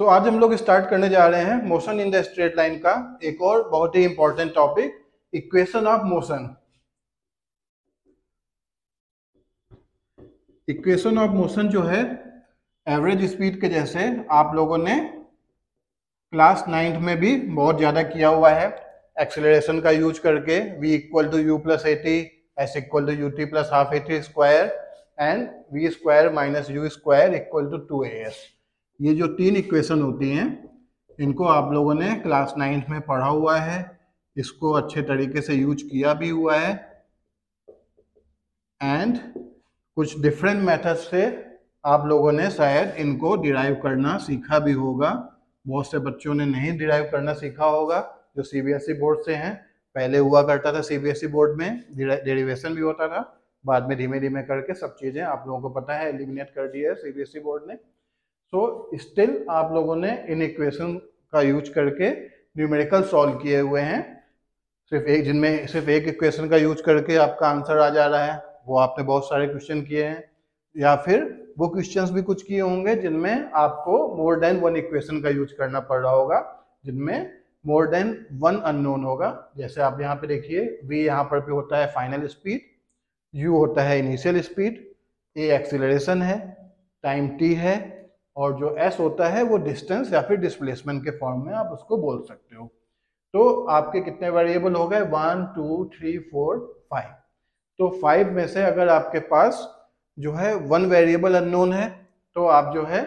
आज हम लोग स्टार्ट करने जा रहे हैं motion in the straight line का एक और बहुत ही important topic, equation of motion. Equation of motion जो है एवरेज स्पीड के जैसे आप लोगों ने क्लास 9th में भी बहुत ज्यादा किया हुआ है। एक्सेलरेशन का यूज करके v equal to u plus a t, s equal to u t plus half a t square and v square minus u square equal to 2as। ये जो तीन इक्वेशन होती हैं इनको आप लोगों ने क्लास 9th में पढ़ा हुआ है, इसको अच्छे तरीके से यूज किया भी हुआ है एंड कुछ डिफरेंट मेथड से आप लोगों ने शायद इनको डिराइव करना सीखा भी होगा। बहुत से बच्चों ने नहीं डिराइव करना सीखा होगा जो सीबीएसई बोर्ड से हैं। पहले हुआ करता था सीबीएसई बोर्ड में डेरिवेशन भी होता था, बाद में धीमे धीमे करके सब चीजें आप लोगों को पता है एलिमिनेट कर दिया है सीबीएसई बोर्ड ने। सो स्टिल आप लोगों ने इन इक्वेशन का यूज करके न्यूमेरिकल सॉल्व किए हुए हैं, जिनमें सिर्फ एक इक्वेशन का यूज करके आपका आंसर आ जा रहा है। वो आपने बहुत सारे क्वेश्चन किए हैं, या फिर वो क्वेश्चंस भी कुछ किए होंगे जिनमें आपको मोर देन वन इक्वेशन का यूज करना पड़ रहा होगा, जिनमें मोर देन वन अननोन होगा। जैसे आप यहाँ पे देखिए, v यहाँ पर भी होता है फाइनल स्पीड, u होता है इनिशियल स्पीड, a एक्सीलरेशन है, टाइम t है, और जो s होता है वो डिस्टेंस या फिर डिस्प्लेसमेंट के फॉर्म में आप उसको बोल सकते हो। तो आपके कितने वेरिएबल हो गए? 1 2 3 4 5। तो 5 में से अगर आपके पास जो है वन वेरिएबल अननोन है तो आप जो है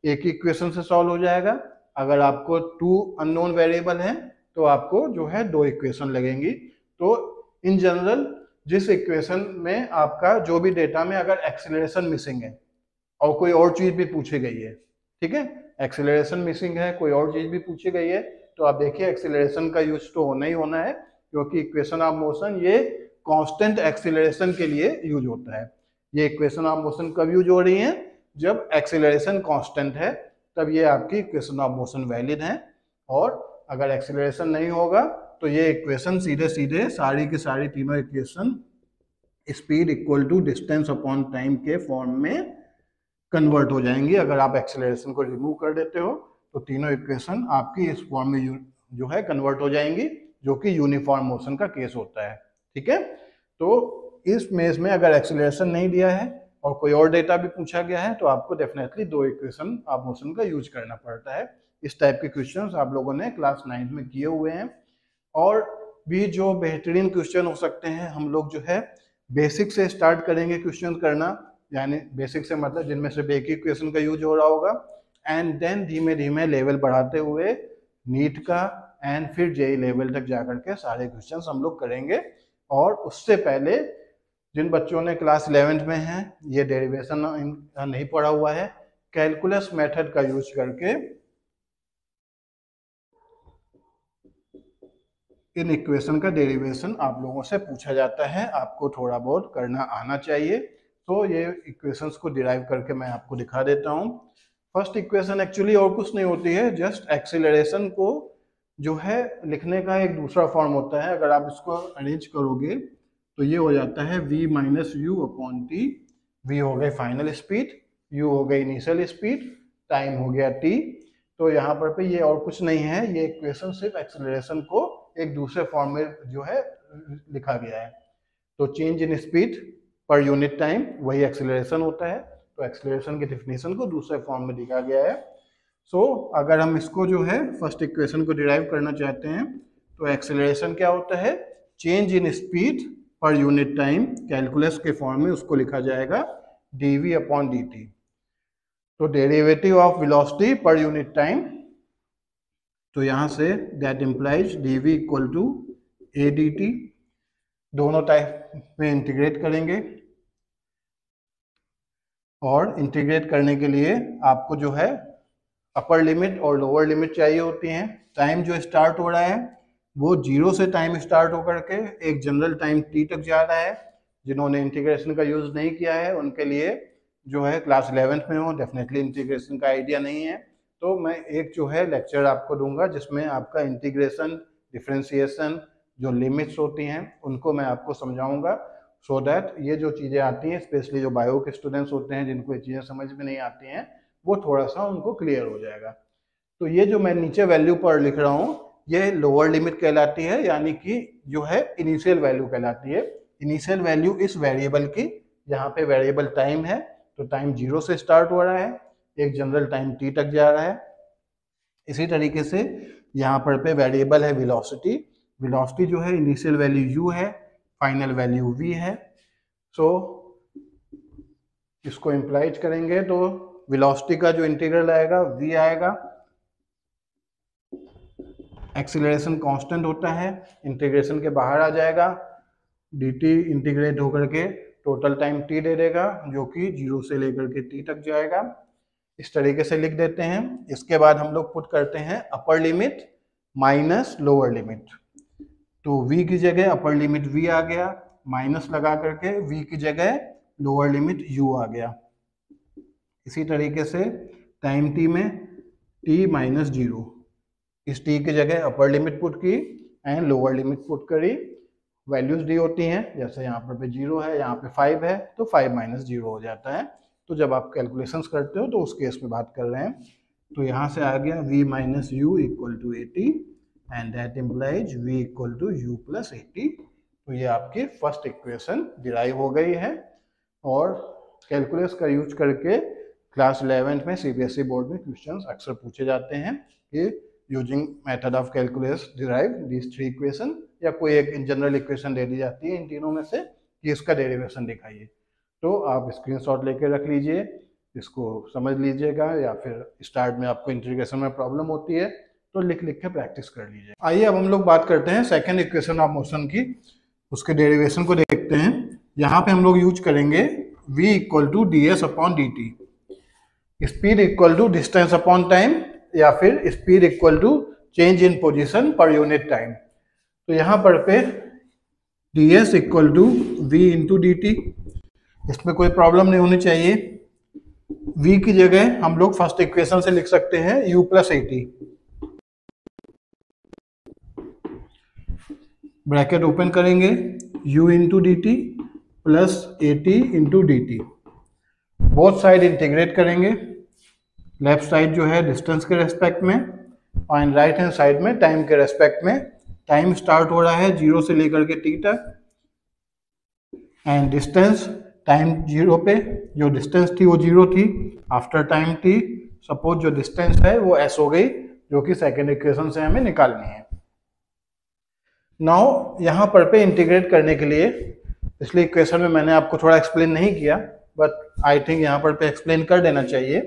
एक ही इक्वेशन से सॉल्व हो जाएगा। अगर आपको 2 अननोन वेरिएबल हैं तो आपको जो है 2 इक्वेशन लगेंगी। तो इन जनरल जिस इक्वेशन में आपका जो भी डेटा में अगर एक्सीलरेशन मिसिंग है और कोई और चीज भी पूछी गई है, ठीक है, एक्सीलरेशन मिसिंग है, कोई और चीज भी पूछी गई है, तो आप देखिए एक्सीलरेशन का यूज तो होना ही होना है, क्योंकि इक्वेशन ऑफ मोशन ये कांस्टेंट एक्सीलरेशन के लिए यूज होता है। ये इक्वेशन ऑफ मोशन कब यूज हो रही है? जब एक्सीलरेशन कांस्टेंट है, तब ये आपकी इक्वेशन ऑफ मोशन वैलिड है। और अगर एक्सीलरेशन नहीं होगा तो ये इक्वेशन सीधे सीधे सारी की सारी तीनों equation speed equal to distance upon time के फॉर्म में कन्वर्ट हो जाएंगी। अगर आप एक्सेलरेशन को रिमूव कर देते हो तो तीनों इक्वेशन आपकी इस फॉर्म में जो है कन्वर्ट हो जाएंगी, जो कि यूनिफॉर्म मोशन का केस होता है। ठीक है, तो इस मेज में अगर एक्सेलरेशन नहीं दिया है और कोई और डेटा भी पूछा गया है तो आपको डेफिनेटली 2 इक्वेशन ऑफ मोशन का यूज करना पड़ता है। इस टाइप के क्वेश्चंस आप लोगों ने क्लास 9 में किए हुए हैं। और भी जो बेहतरीन क्वेश्चन हो सकते हैं, हम लोग जो है बेसिक से स्टार्ट करेंगे क्वेश्चन करना, यानी बेसिक से मतलब जिनमें सिर्फ एक ही क्वेश्चन का यूज हो रहा होगा, एंड देन धीमे धीमे लेवल बढ़ाते हुए नीट का एंड फिर जेई लेवल तक जाकर के सारे क्वेश्चंस हम लोग करेंगे। और उससे पहले जिन बच्चों ने क्लास 11th में हैं, ये डेरिवेशन नहीं पढ़ा हुआ है, कैलकुलस मेथड का यूज करके इन इक्वेशन का डेरिवेशन आप लोगों से पूछा जाता है, आपको थोड़ा बहुत करना आना चाहिए। तो ये इक्वेशंस को डिराइव करके मैं आपको दिखा देता हूँ। फर्स्ट इक्वेशन एक्चुअली और कुछ नहीं होती है, जस्ट एक्सीलरेशन को जो है लिखने का एक दूसरा फॉर्म होता है। अगर आप इसको अरेंज करोगे तो ये हो जाता है v minus you upon T. v हो गई फाइनल स्पीड, u हो गई इनिशियल स्पीड, टाइम हो गया t। तो यहाँ पर पे ये और कुछ नहीं है, ये इक्वेशन सिर्फ एक्सेलरेशन को एक दूसरे फॉर्म में जो है लिखा गया है। तो change in speed per unit time वही एक्सेलरेशन होता है, तो एक्सेलरेशन की डेफिनेशन को दूसरे फॉर्म में लिखा गया है। सो अगर हम इसको जो है फर्स्ट इक्वेशन को डिराइव करना चाहते हैं तो एक्सेलरेशन क्या होता है? Change in speed per unit time, calculus के फॉर्म में उसको लिखा जाएगा dv अपॉन dt। तो derivative of velocity per unit time, तो यहां से that implies dv equal to a dt। दोनों टाइप में इंटीग्रेट करेंगे, और इंटीग्रेट करने के लिए आपको जो है अपर लिमिट और लोअर लिमिट चाहिए होती हैं। टाइम जो स्टार्ट हो रहा है वो 0 से टाइम स्टार्ट होकर के एक जनरल टाइम t तक जा रहा है। जिन्होंने इंटीग्रेशन का यूज नहीं किया है उनके लिए जो है क्लास 11th में हो, डेफिनेटली इंटीग्रेशन का आइडिया नहीं है, तो मैं एक जो है लेक्चर आपको दूंगा जिसमें आपका इंटीग्रेशन, डिफरेंशिएशन, जो लिमिट्स होती हैं उनको मैं आपको समझाऊंगा, सो दैट ये जो चीज़ें आती हैं, स्पेशली जो बायो के स्टूडेंट्स होते हैं जिनको ये चीज़ें समझ में नहीं आती हैं, वो थोड़ा सा उनको क्लियर हो जाएगा। तो ये जो मैं नीचे वैल्यू पर लिख रहा हूँ ये लोअर लिमिट कहलाती है, यानी कि जो है इनिशियल वैल्यू कहलाती है। इनिशियल वैल्यू इस वेरिएबल की, यहाँ पे वेरिएबल टाइम है तो टाइम 0 से स्टार्ट हो रहा है, एक जनरल टाइम t तक जा रहा है। इसी तरीके से यहाँ पर पे वेरिएबल है वेलोसिटी। वेलोसिटी जो है इनिशियल वैल्यू u है, फाइनल वैल्यू v है। सो इसको इम्प्लाइज करेंगे तो वेलोसिटी का जो इंटीग्रल आएगा v आएगा, एक्सीलरेशन कांस्टेंट होता है, इंटीग्रेशन के बाहर आ जाएगा, dt इंटीग्रेट होकर के टोटल टाइम t दे देगा जो कि 0 से लेकर के t तक जाएगा। इस तरीके से लिख देते हैं। इसके बाद हम लोग पुट करते हैं अपर लिमिट माइनस लोअर लिमिट। तो v की जगह अपर लिमिट v आ गया, माइनस लगा करके v की जगह लोअर लिमिट u आ गया। इसी तरीके से टाइम t में t माइनस 0, इस t की जगह अपर लिमिट पुट की एंड लोअर लिमिट पुट करी। वैल्यूज दी होती हैं, जैसे यहाँ पर पे 0 है, यहाँ पे 5 है तो 5 माइनस 0 हो जाता है। तो जब आप कैलकुलेशंस करते हो तो उस केस में बात कर रहे हैं। तो यहाँ से आ गया v minus u equal to 80 and that implies v equal to u plus 80। तो ये आपकी फर्स्ट इक्वेशन डिराइव हो गई है। और कैलकुलस का यूज करके क्लास 11th में सीबीएसई बोर्ड में क्वेश्चंस अक्सर पूछे जाते हैं कि using method of calculus derive this three equation, या कोई एक जनरल इक्वेशन दे दी जाती है इन तीनों में से कि इसका डेरिवेशन दिखाइए। तो आप स्क्रीनशॉट लेके रख लीजिए, इसको समझ लीजिएगा, या फिर स्टार्ट में आपको इंटीग्रेशन में प्रॉब्लम होती है तो लिख लिख के प्रैक्टिस कर लीजिए। आइए अब हम लोग बात करते हैं सेकेंड इक्वेशन ऑफ मोशन की, उसके डेरिवेशन को देखते हैं। यहाँ पे हम लोग यूज करेंगे v equal to d s upon d t, speed equal to distance upon time, या फिर speed equal to change in position per unit time. तो यहाँ पर पे d s equal to v into d t, इसमें कोई problem नहीं होनी चाहिए। v की जगह हम लोग फर्स्ट इक्वेशन से लिख सकते हैं u प्लस 80, ब्रैकेट ओपन करेंगे, u into d T plus 80 into d T. Both side integrate करेंगे, लेफ्ट साइड जो है डिस्टेंस के रेस्पेक्ट में और राइट हैंड साइड में टाइम के रेस्पेक्ट में। टाइम स्टार्ट हो रहा है 0 से लेकर के t तक एंड डिस्टेंस टाइम 0 पे जो डिस्टेंस थी वो 0 थी, आफ्टर टाइम t सपोज जो डिस्टेंस है वो s हो गई, जो कि सेकेंड इक्वेशन से हमें निकालनी है। नाउ यहाँ पर पे इंटीग्रेट करने के लिए, पिछले इक्वेशन में मैंने आपको थोड़ा एक्सप्लेन नहीं किया बट आई थिंक यहाँ पर पे एक्सप्लेन कर देना चाहिए।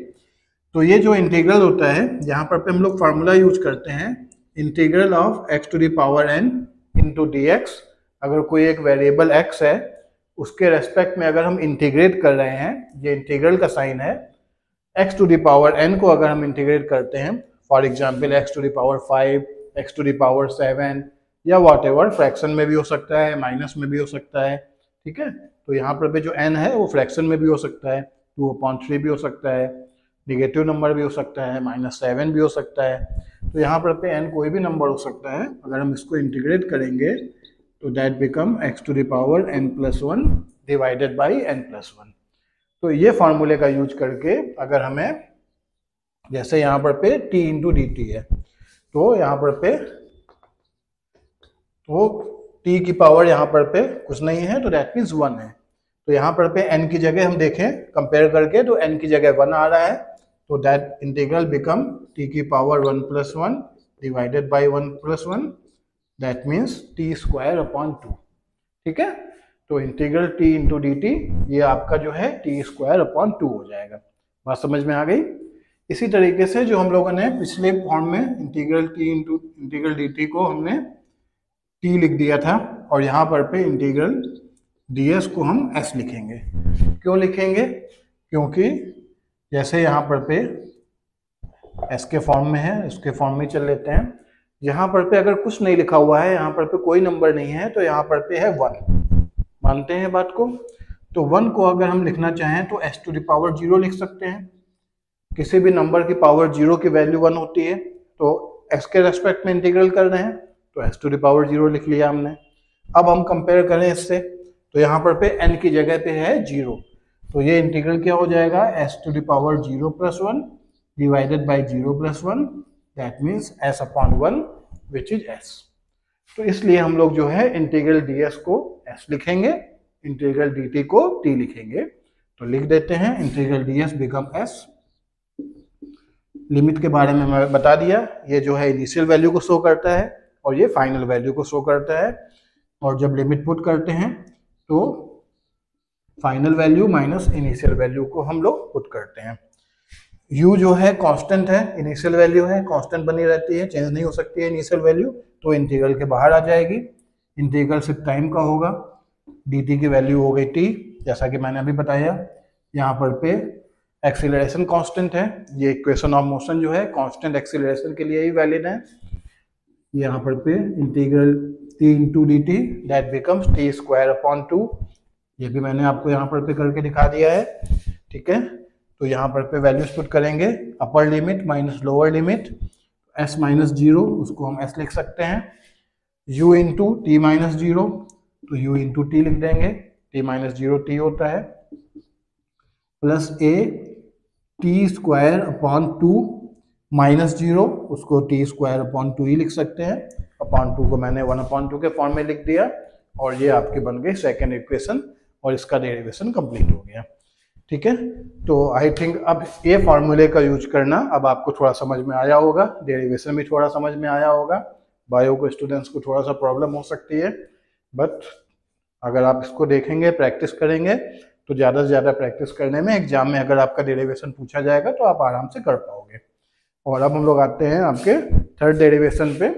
तो ये जो इंटीग्रल होता है यहाँ पर पे हम लोग फार्मूला यूज करते हैं, integral of x to the power n into d x. अगर कोई एक वेरिएबल x है उसके रेस्पेक्ट में अगर हम इंटीग्रेट कर रहे हैं, ये इंटीग्रल का साइन है, x to the power n को अगर हम इंटीग्रेट करते हैं, for example x to the power 5, x to the power 7 या व्हाटएवर, फ्रैक्शन में भी हो सकता है, माइनस में भी हो सकता है, ठीक है। तो यहाँ पर भी जो n है वो फ्रैक्शन में भी हो सकता है, 2/3 भी हो सकता है, निगेटिव नंबर भी हो सकता है, -7 भी हो सकता है। तो यहाँ पर पे n कोई भी नंबर हो सकता है। अगर हम इसको इंटीग्रेट करेंगे तो that become x to the power n plus 1 divided by n plus 1। तो ये फार्मूले का यूज करके अगर हमें, जैसे यहाँ पर पे t इंटू डी टी है, तो यहाँ पर पे तो t की पावर यहाँ पर पे कुछ नहीं है तो दैट मीन्स 1 है। तो यहाँ पर पे n की जगह हम देखें कंपेयर करके तो n की जगह 1 आ रहा है, तो दैट इंटीग्रल बिकम t की power 1 plus 1 divided by 1 plus 1, that means t square upon 2, ठीक है। तो integral t into d T ये आपका जो है t स्क्वायर अपॉन 2 हो जाएगा। बात समझ में आ गई। इसी तरीके से जो हम लोगों ने पिछले फॉर्म में integral t into integral D T को हमने t लिख दिया था, और यहाँ पर पे इंटीग्रल ds को हम s लिखेंगे। क्यों लिखेंगे? क्योंकि जैसे यहाँ पर पे s के फॉर्म में है, इसके फॉर्म में चल लेते हैं। यहाँ पर पे अगर कुछ नहीं लिखा हुआ है, यहाँ पर पे कोई नंबर नहीं है, तो यहाँ पर पे है 1, मानते हैं बात को। तो 1 को अगर हम लिखना चाहें तो s टू द पावर 0 लिख सकते हैं। किसी भी नंबर की पावर 0 की वैल्यू 1 होती है, तो s के रेस्पेक्ट में इंटीग्रल कर रहे हैं तो s टू द पावर 0 लिख लिया हमने। अब हम कंपेयर करें इससे, तो यहाँ पर पे n की जगह पे है 0, तो ये इंटीग्रल क्या हो जाएगा, s to the power 0 plus 1 divided by 0 plus 1 that means s upon 1 which is s। तो इसलिए हम लोग जो है इंटीग्रल ds को s लिखेंगे, इंटीग्रल dt को t लिखेंगे। तो लिख देते हैं integral ds become s। Limit के बारे में मैं बता दिया, ये जो है इनिशियल वैल्यू को शो करता है और ये फाइनल वैल्यू को शो करता है। और जब लिमिट पुट करते हैं तो final value minus initial value को हम लोग पुट करते हैं। u जो है कांस्टेंट है, इनिशियल वैल्यू है, कांस्टेंट बनी रहती है, चेंज नहीं हो सकती है इनिशियल वैल्यू, तो इंटीग्रल के बाहर आ जाएगी। इंटीग्रल सिर्फ टाइम का होगा, dt की वैल्यू हो गई t, जैसा कि मैंने अभी बताया। यहाँ पर पे एक्सीलरेशन कांस्टेंट है, ये इक्वेशन ऑफ मोशन जो है कांस्टेंट एक्सीलरेशन के लिए ही वैलिड है। यहाँ पर पे integral t into d T that becomes t square upon 2, ये भी मैंने आपको यहाँ पर पे करके दिखा दिया है, ठीक है। तो यहाँ पर पे वैल्यूज पुट करेंगे, अपर limit minus lower limit, s minus 0 उसको हम s लिख सकते हैं, u इंटू टी माइनस 0 तो u इंटू टी लिख देंगे, t माइनस 0 t होता है, plus a T square upon 2 minus 0 उसको टी स्क्वायर अपॉन 2 ही लिख सकते हैं, अपॉन 2 को मैंने 1/2 के फॉर्म में लिख दिया और ये आपकी बन गई सेकेंड इक्वेशन और इसका डेरिवेशन कंप्लीट हो गया, ठीक है। तो आई थिंक अब ये फॉर्मूले का यूज करना अब आपको थोड़ा समझ में आया होगा, डेरिवेशन भी थोड़ा समझ में आया होगा। बायो को स्टूडेंट्स को थोड़ा सा प्रॉब्लम हो सकती है, बट अगर आप इसको देखेंगे, प्रैक्टिस करेंगे तो ज़्यादा से ज़्यादा प्रैक्टिस करने में एग्जाम में अगर आपका डेरिवेशन पूछा जाएगा तो आप आराम से कर पाओगे। और अब हम लोग आते हैं आपके थर्ड डेरिवेशन पे,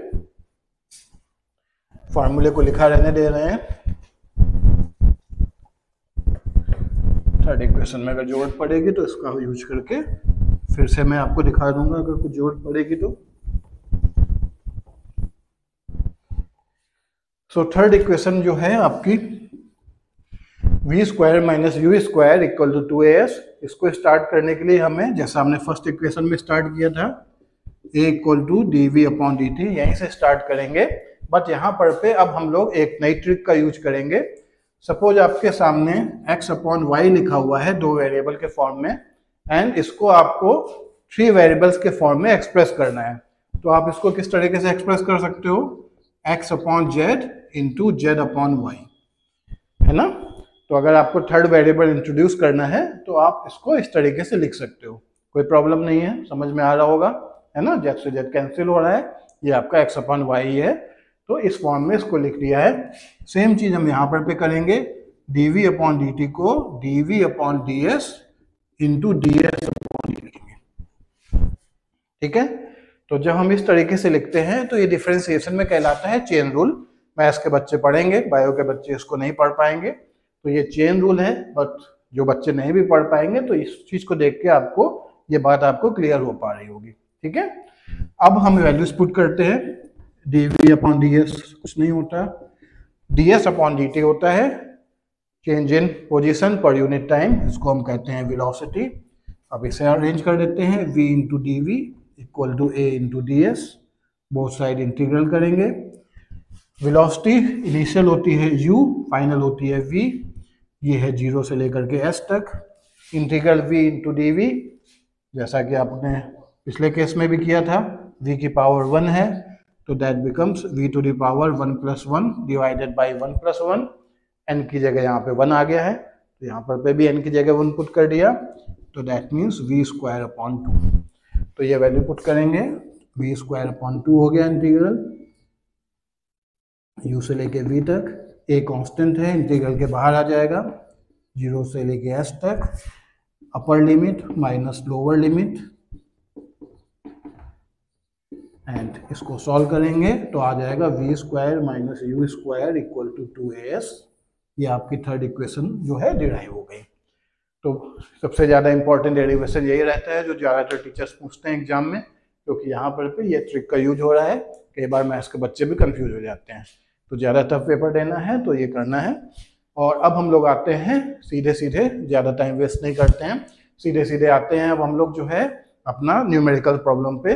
फॉर्मूले को लिखा रहने दे रहे हैं। थर्ड इक्वेशन में अगर जरूरत पड़ेगी तो इसका यूज करके फिर से मैं आपको दिखा दूंगा अगर कुछ जरूरत पड़ेगी तो। सो थर्ड इक्वेशन जो है आपकी v square minus u square equal to 2as, इसको स्टार्ट करने के लिए हमें जैसा हमने फर्स्ट इक्वेशन में स्टार्ट किया था a equal to d v upon d t, यहीं से स्टार्ट करेंगे। बट यहाँ पर पे अब हम लोग एक नई ट्रिक का यूज करेंगे। सपोज आपके सामने x अपॉन वाई लिखा हुआ है 2 वेरिएबल के फॉर्म में, एंड इसको आपको 3 वेरिएबल्स के फॉर्म में एक्सप्रेस करना है। तो आप इसको किस तरीके से एक्सप्रेस कर सकते हो, x upon z into z upon y, है ना। तो अगर आपको थर्ड वेरिएबल इंट्रोड्यूस करना है तो आप इसको इस तरीके से लिख सकते हो, कोई प्रॉब्लम नहीं है, समझ में आ रहा होगा, है ना। जेड से जेड कैंसिल हो रहा है, ये आपका x अपॉन वाई है, तो इस फॉर्म में इसको लिख दिया है। सेम चीज हम यहाँ पर पे करेंगे, dv अपॉन dt को dv upon ds into ds upon dt लिखेंगे, ठीक है। तो जब हम इस तरीके से लिखते हैं तो ये डिफरेंशिएशन में कहलाता है चेन रूल। मैथ्स के बच्चे पढ़ेंगे, बायो के बच्चे इसको नहीं पढ़ पाएंगे, तो ये चेन रूल है। बट जो बच्चे नहीं भी पढ़ पाएंगे तो इस चीज को देख के आपको ये बात आपको क्लियर हो पा रही होगी, ठीक है। अब हम वैल्यूज पुट करते हैं, dv अपॉन ds कुछ नहीं होता, ds अपॉन dt होता है चेंज इन पोजीशन पर यूनिट टाइम, इसको हम कहते हैं वेलोसिटी। अब इसे अरेंज कर देते हैं, v into d v equal to a into d s, both side integral करेंगे। वेलोसिटी इनिशियल होती है u, फाइनल होती है v, ये है 0 से लेकर के s तक। Integral v into d v, जैसा कि आपने पिछले केस में भी किया था, v की पावर 1 है तो that becomes v to the power 1 plus 1 divided by 1 plus 1, n की जगह यहाँ पे 1 आ गया है तो यहाँ पर पे भी n की जगह 1 पुट कर दिया, तो that means v square upon 2। तो ये वैल्यू पुट करेंगे, v स्क्वायर अपॉन 2 हो गया इंटीग्रल u से लेके v तक, a कांस्टेंट है, इंटीग्रल के बाहर आ जाएगा 0 से लेके s तक, upper limit minus lower limit, and इसको सॉल्व करेंगे तो आ जाएगा v square minus u square equal to 2as। ये आपकी थर्ड इक्वेशन जो है डिराइव हो गई। तो सबसे ज़्यादा इंपॉर्टेंट डेरिवेशन यही रहता है जो ज़्यादातर टीचर्स पूछते हैं एग्जाम में, क्योंकि यहाँ पर पे ये ट्रिक का यूज हो रहा है। कई बार मैथ्स के बच्चे भी कंफ्यूज हो जाते हैं, तो ज़्यादा टफ पेपर देना है तो ये करना है। और अब हम लोग आते हैं सीधे सीधे, ज़्यादा टाइम वेस्ट नहीं करते हैं, सीधे सीधे आते हैं अब हम लोग जो है अपना न्यूमेरिकल प्रॉब्लम पे।